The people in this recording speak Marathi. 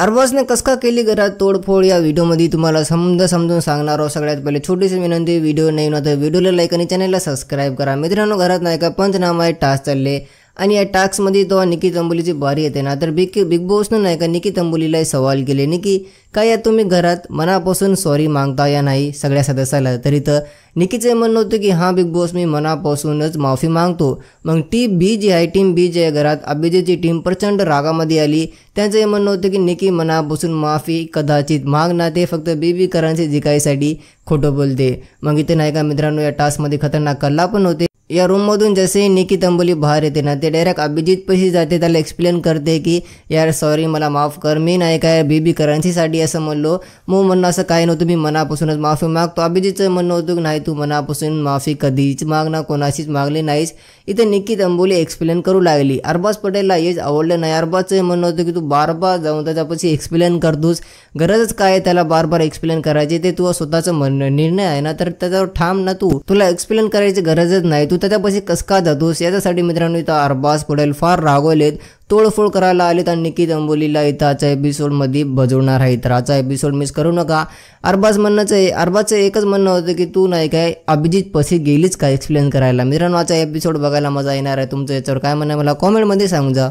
अरबाजने कस का केली घरात तोडफोड या व्हिडिओमध्ये तुम्हाला समजून सांगणार आहोत। सगळ्यात पहिले छोटीशी विनंती, व्हिडिओ नाही ना तर व्हिडिओला लाईक आणि चॅनलला सबस्क्राइब करा। मित्रांनो, घरात नाही का पंचनामा आहे टास्क चालले आणि या टास्कमध्ये तो निकी तंबोलीची बारी येते ना, तर बिग बॉसनं नाही का निकी तंबोलीला सवाल केले, निकी काय या तुम्ही घरात मनापासून सॉरी मागता या नाही सगळ्या सदस्याला? तर इथं निकीचे म्हणणं होतं की हां बिग बॉस, मी मनापासूनच माफी मागतो। मग टीम बी जी आहे घरात अभिजितची टीम प्रचंड रागामध्ये आली। त्यांचं हे म्हणणं होतं की निकी मनापासून माफी कदाचित मागणार, ते फक्त बीबी करन्सी जिकायसाठी खोटं बोलते। मग इथे नाही का मित्रांनो, या टास्कमध्ये खतरनाक कल्ला पण होते। या रूममधून जसे निकी तंबोली बाहेर येते ना, ते डायरेक्ट अभिजित पैसे जाते, त्याला एक्सप्लेन करते की यार सॉरी मला माफ कर, मी नाही काय बीबी करन्सीसाठी असं म्हणलो, मग म्हणणं असं काही नव्हतं, मी मनापासूनच माफी मागतो। अभिजितचं म्हणणं होतं की नाही तू मनापासून माफी कधीच मागणार, कोणाशीच मागली नाहीस। इथे निकी तंबोली एक्सप्लेन करू लागली। अरबाज पटेलला हेच आवडलं नाही। अरबाजचं म्हणणं होतं की तू बार जाऊन त्याच्यापाशी एक्सप्लेन करतोस, गरजच काय त्याला बार एक्सप्लेन करायचे, ते तुझं स्वतःचं निर्णय आहे ना, तर त्याच्यावर ठाम ना, तुला एक्सप्लेन करायची गरजच नाही, तू त्याच्यापाशी कस का जातोस? याच्यासाठी मित्रांनो इथं अरबाज पटेल फार रागवलेत, तोडफोड करायला आलेत आणि निकी तंबोलीला इथं आजच्या एपिसोडमध्ये बजवणार आहे। तर आजचा एपिसोड मिस करू नका। अरबाजचं एकच म्हणणं होतं की तू नाही काय अभिजित पशी गेलीच का एक्सप्लेन करायला? मित्रांनो, आजचा एपिसोड बघायला मजा येणार आहे। तुमचं याच्यावर काय म्हणणं मला कॉमेंटमध्ये सांगा।